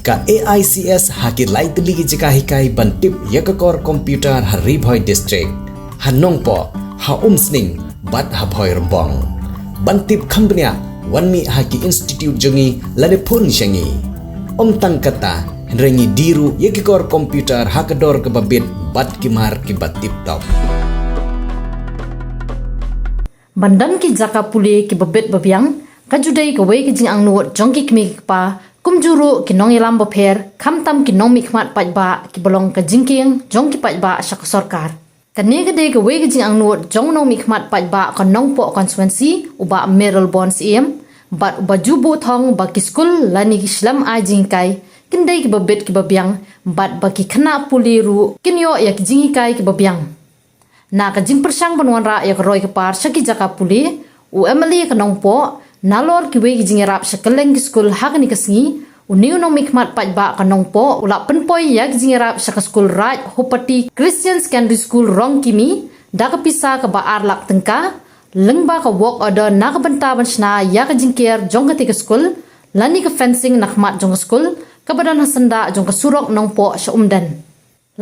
ka AICS haki laitli ki jika hikai bantip yakakor komputer Haribhoi district hanongpo ha umsning bat ha bhoi rombong bantip khambnya wanmi haki institute jongi lade pun shangi tang kata rengi diru yakakor komputer hakador ke babit bat kimar ki batip top bandan ki jaka puli ki babet babiang kajudai ka wei ki jing ang nuot jongki kmi pa kumjuru ki nong ilam bapher khamtam ki nong mikmat pajba ki bolong ka jingking jongki pajba sak sarkar kane gade ka wei ki jing ang nuot jong nong mikmat pajba ka nong po constituency uba Merrill Bonds em bat uba jubu thong ba ki school lani ki islam a jingkai kindai ki babet ki babiang bat ba ki khana puli ru kinyo ya ki jingikai ki babiang na ka jing persang banwan ra ya ka roi ka par saki jaka puli u emily ka nong po nalor ki wei jing rap sekeleng ki school hagni kasngi uniu nong mikmat pajba kanong po ula penpoi yak jing rap saka school raj hopati Christian Secondary School rong kimi da ka pisa ka ba arlak tengka lengba ka walk order na ka benta bansna yak jing kier jong ka school lani ka fencing nakmat jong school ka badan hasanda jong ka surok nong po sa umdan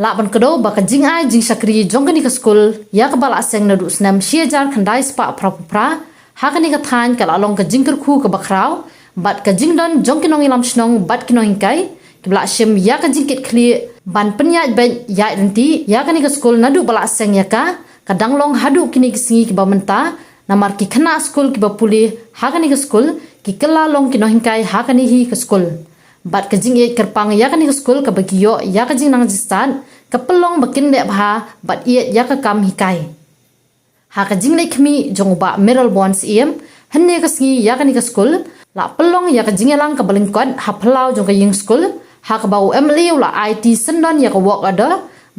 laban kedo ba ka jing ai jing sakri jong ka school yak bala seng na du snam shiejar khandai spa pra hakani ka than ka along ka jingker khu ka bakrau bat ka jingdan jong kinong ilam snong bat kinong kai kibla shim ya ka jingkit khli ban penya ben ya renti ya kani ka school nadu bala seng ya ka danglong hadu kini kisingi ki ba menta namar ki khana school ki ba puli hakani ka school ki kala long kinong kai hakani hi ka school bat ka jing e kerpang ya kani ka school ka bagiyo ya ka jing nang jistan ka pelong bakin le bha bat ie ya ka kam hikai haka jing lai khmi jong ba Merrill Bonds em hanne ka sngi ya ka ni ka school la pelong ya ka jingelang ka balingkon ha phalau jong ka ying school ha ka bau emily la IT sendon ya ka work ada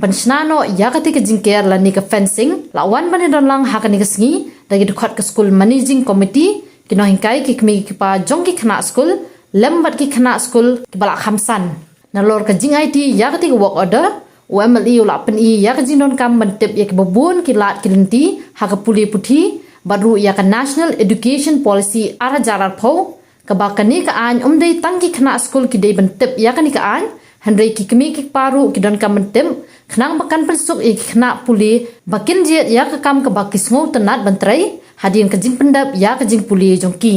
ban snano ya ka ti ka jingker la ni ka fencing la wan ban don lang ha ka ni ka sngi dagi dukhat ka school managing committee kino hingkai ki khmi ki pa jong ki khana school lembat ki khana school ki bala khamsan na lor ka jing IT ya ka ti ka work ada UMLE ula pen I ya ka jindon kam mentep ya ke babun ki lat ki lenti ha ka puli puthi baru ya ka National Education Policy ara jarar pho ka ba kani ka an dei tangki khana school ki dei mentep ya ka ni ka an handrei ki kemi ki paru ki don kam mentep khnang bakan pensuk I ki khana puli bakin je ya ka kam ka ba ki sngo tanat bantrai hadin ka jing pendap ya ka jing puli jongki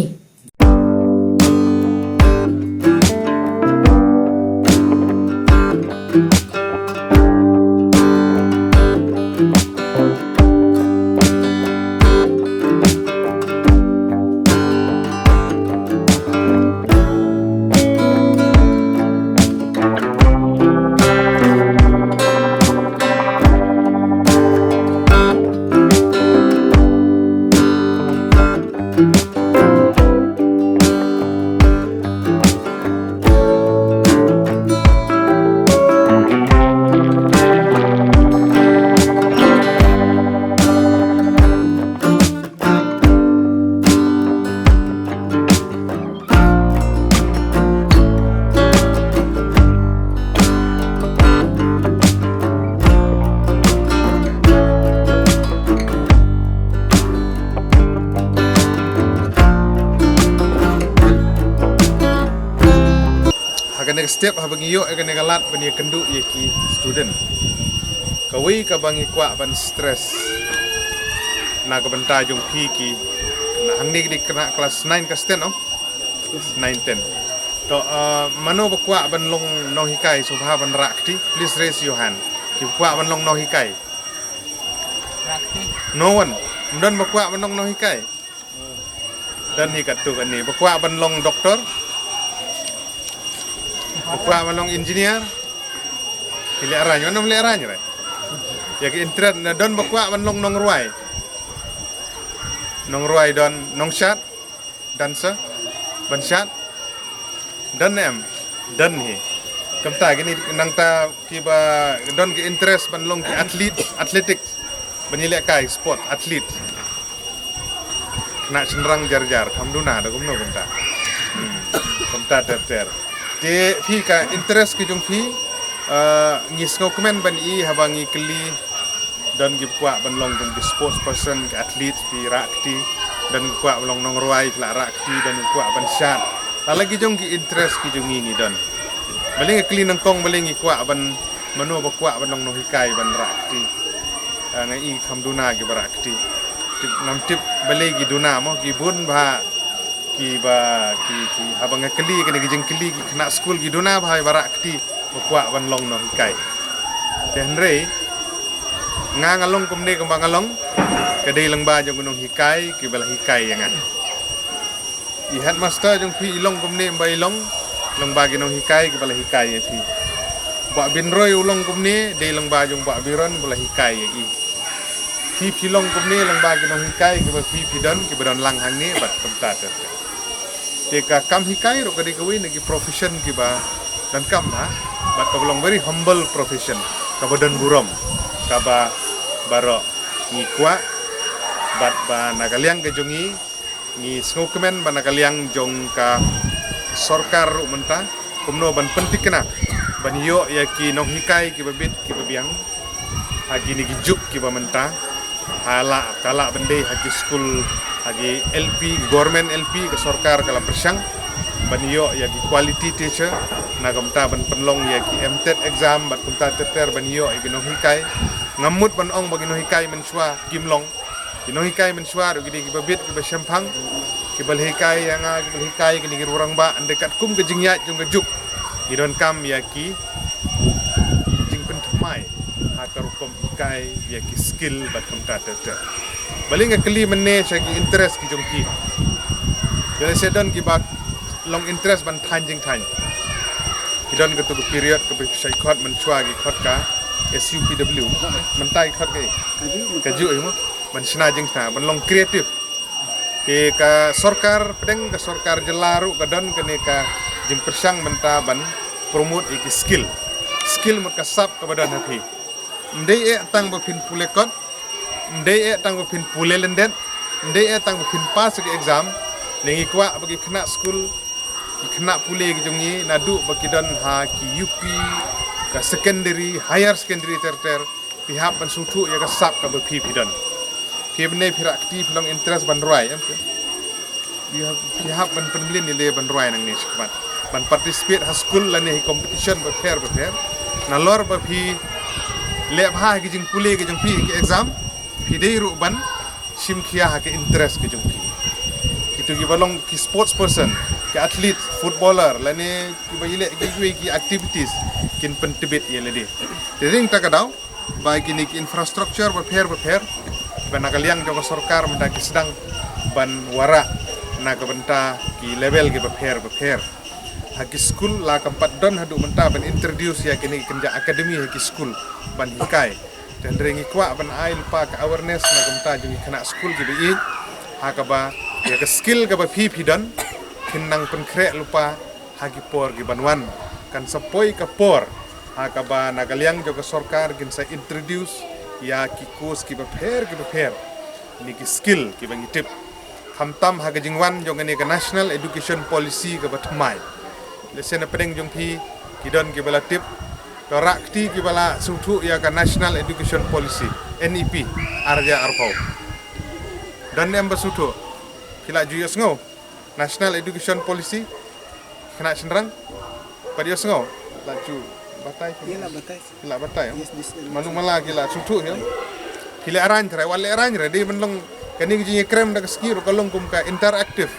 step habang iyo akan galat bani kendu yaki student kawi ka bangi kwa ban stress na ka banta jong ki na hangni di kena kelas 9 ka sten 9 10 to mano ba kwa ban long no hikai subha ban rakti please raise your hand ki kwa ban long no hikai rakti no one mdan ba kwa ban long no hikai dan hikat tu kan ni ba kwa ban long doktor Kwa malong engineer, pilih arahnya, mana pilih arahnya, right? Ya ke internet, don bakwa malong nong ruai don nong shot, dancer, ban shot, dan dan he, kamta gini nang ta kiba don ke interest malong ke atletik, banilek kai sport atlet, kena cenderang jar kamduna, ada kumno kamta ter. Di fi ka interest ki jong fi ngis komen ban I habangi keli dan gi kwa ban long jong sports person ke atlet pi rakti dan kwa long nong ruai la rakti dan kwa ban shot lagi jong ki interest ki jong ini don baling kli nang kong baling ikwa ban mano ba kwa ban no hikai ban rakti ngai I kham duna gi barakti tip nam tip balegi duna mo gi bun ba ki habang kli kene gi jeng kli gi kena school gi duna ba barakti ba kwa ban long no hikai ten rei nga ngalong kumne kembang ngalong kedai lang ba jong gunung hikai ki bala hikai yang I headmaster jong pi ilong kumne ba ilong lang ba ginong hikai ki bala hikai fi ba binroy ulong kumne dei lang ba jong ba biron bala hikai I fi long kumne lang ba ginong hikai ki ba fi don ki badon lang hang ni bat kamta ter teka kam hikai ro kadi kawi nagi profession ki ba dan kam ha bat kablong very humble profession kabadon burom kaba baro ni kwa bat ba nagaliang ke jongi ni snowkemen ba nagaliang jong ka sorkar menta kumno ban pentik kena ban yo ya ki nong hikai ki babit ki babiang hagi ni gijuk ki ba menta hala kala bende hagi school hagi LP government LP ke sorkar kala persang ban yo ya ki quality teacher nagamta ban penlong ya ki MTET exam bat kunta teter ban yo ya ki nong hikai ngamut ban ong bagi nong hikai mensua kimlong ki nong hikai mensua ro gidi ki babit ki ba syampang ki bal hikai yang ki bal hikai ki ni orang ba andekat kum ke jingyat jong gejuk gidon kam ya ki jing pentamai hakar hukum hikai ya ki skill bat kumta teter baling keli menne sagi interest ki jong ki jadi sedon ki ba long interest ban tanjing tan kidon ke tu period ke sai khot mensua ki khot ka SUPW mentai khot ke kaju mo ban sna jing ta ban long kreatif ke ka sorkar pedeng ka sorkar jelaru kadon kene ka jing persang menta ban promote iki skill mut kasap ka badan hapi ndei tang ba pin pulekot ndei tang ba pin pulelenden ndei tang ba pin pas ke exam nengi kwa bagi kena school ki kena pule ki jongi nadu bagi don ha ki UP ka secondary higher secondary ter pihak ban sutu ya ka sap ka ba pi don kebne pira aktif long interest ban roi pihak ban penlin ni le ban roi nang ni sekmat ban participate ha school la ni competition ba fair na lor ba pi le ha ki jing pule ki jong pi ki exam pi dei ru ban sim khia ha ke interest ki jong pi kitu gi balong ki sports person ki athlete footballer la ni ki ba ile ki activities kin pentibit ye le de ring ta kadau ba ki ni infrastructure ba fair ban nakaliang jong sorkar mendaki sedang ban wara na kabenta ki level ki ba fair haki school la kampat don hadu menta ban introduce ya kini kenja akademi haki school ban hikai dan ringi kwa ban ail pa ka awareness na kamta jungi kena school ki bi hakaba ya ke skill ka ba fi don kinang penkre lupa haki por ki banwan kan sapoi ka por hakaba nakaliang jong sorkar gin sa introduce ya ki course ki ba fair ni ki skill ki bang tip hamtam ha jingwan jong ni ka national education policy ka batmai lesen pedeng jong pi ki don ki bala tip ka rakti ki bala sutu ya ka national education policy NEP arja arpau dan yang basutu kila juyos ngo national education policy kena senrang padios ngo laju batai kila batai manu mala kila sutu ya kila arrange wale arrange de menlong kani jinye krem dak skiru kalong kum ka interaktif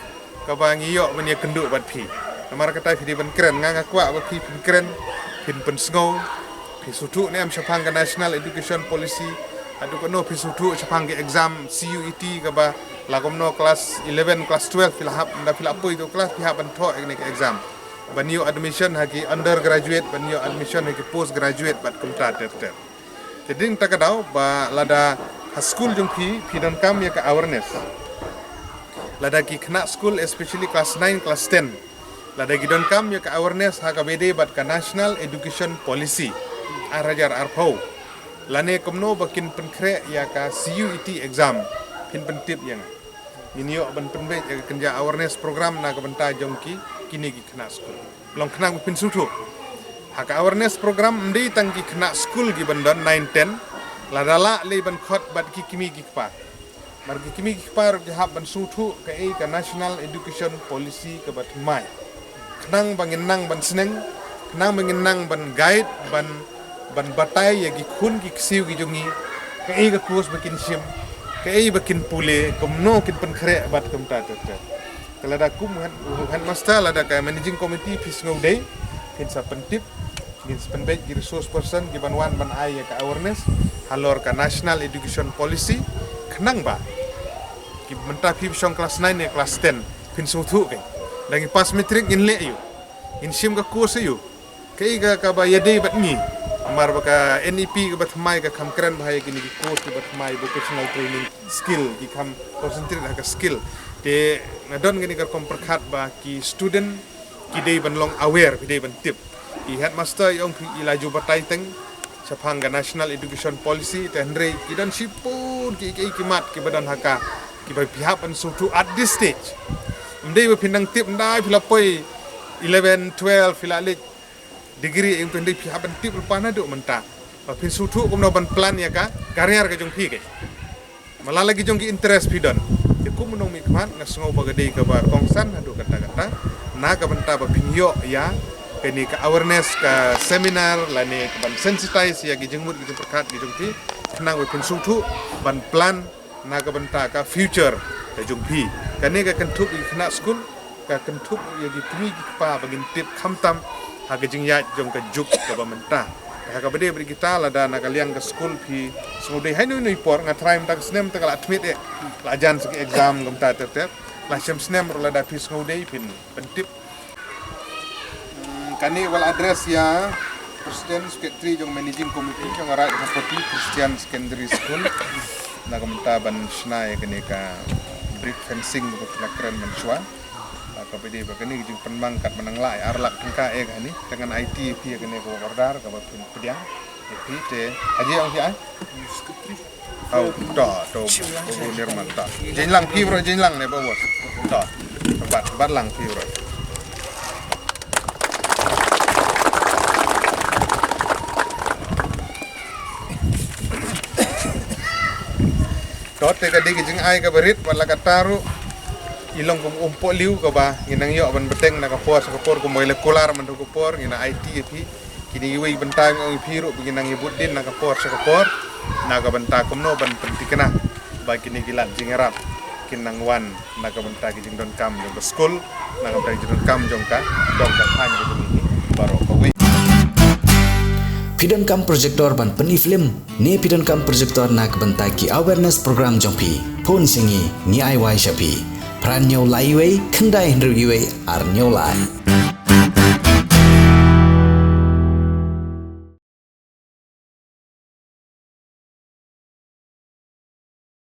ka bangi yo menya kenduk bat pi namar kata fi ban kren nga kwa ba pi kren pin pen snow pi sutu ne am syapang ka national education policy adu kono pi sutu syapang ke exam CUET ka ba lagomno kelas 11 kelas 12 filahap nda filapo itu kelas pihak ban tho ne ke exam banyo admission hagi undergraduate banyo admission hagi postgraduate bat kumta ter jadi tak kadau ba lada school jong pi dan kam ya ka awareness lada ki kena school especially class 9 class 10 lada ki don kam ya ka awareness ha ka bede bat ka national education policy arajar arpau lane komno bakin penkre ya ka CUET exam pin pentip yang ini yo ban penbe ya kenja awareness program na ka benta jong ki kini ki kena school long kena pin sutu ha ka awareness program ndi tang ki kena school ki bandon 9 10 ladala le ban khot bat ki kimi ki pa mar ki kimi ki pa ro ki hab ban sutu ka national education policy ka bat mai kenang bangin nang ban seneng nang mengenang ban guide ban batai ya gi kun gi siu gi jongi ke ai ga kus bakin sim ke ai bakin pule komno kin pen kre bat kum ta ta kala da kum han master la da ka managing committee pis ngau kin sa pentip kin penbek gi resource person gi ban wan ban ai ya ka awareness halor ka national education policy kenang ba ki menta pi song kelas 9 ya kelas 10 pin so thu ke lagi pas metrik in le yu in sim ka course yu ke ga ba yade bat ni mar baka NEP ke bat mai ka kham kran bhai kini ki course ke bat mai vocational training skill ki kham concentrate ha ka skill te ngadon gini ka kom perkhat ba ki student ki dei ban long aware ki dei ban tip i headmaster yong ki laju batai teng sapang ka national education policy tendre ki dan sipun ki mat ki badan haka ki bai pihak an so to at this stage mdei ba pinang tip ndai philapoi 11 12 filalik degree yang pendek pihak bentik berpana duk mentah. Pin sutu kumno ban plan ya ka karier ka jong pi ke. Malah lagi jong ki interest pidon. Ke kum menong mi kman ngasngo bagade ka ba kongsan adu kata-kata na ka benta ba pinyo ya ke ni ka awareness ka seminar la ni ka ban sensitize ya ki jengmut ki perkat ki jong pi kenang we pin sutu ban plan na ka benta ka future ka jong pi. Kane ka kentup ki kena school ka kentup ya ki kmi ki pa bagin tip khamtam haga jingyat jong ka juk ka bamenta haga bade bri kita la da nakaliang ka school pi sumudai hai noi por nga try tak snem tak la admit e la jan sek exam gam ta ter la sem snem la da pi sumudai pin pentip kani wal address ya Christian Secretary jong managing committee jong arai Kapoti Christian Secondary School na gamta ban snai kani ka brick fencing ko keren mensua kapede bagani jing penmangkat menang lai arlak tengka e gani dengan IT pi gani ko order ka ba pediang pi te aje ang pi ai au to nirman ta jenlang pi bro jenlang ne bawas to bat lang pi bro to te ka digi jing ai ka berit wala ka taru ilong kum umpo liu ka ba nginang yo ban beteng na ka por ko moile kolar man ko por ngina IT pi kini iwi bentang ong piru beginang ibut din na ka por na ka benta kumno ban pentikna ba kini gilat jingerap kinang wan na ka benta ki jingdon kam jong ka school na ka benta jingdon kam jong ka phan jong ni baro ka wi Pidon kam projector ban peni film ne pidon kam projector na ka benta ki awareness program jong pi phone singi ni ai wai shapi Pran nyau lai wei kendai hendru giwei ar nyau lai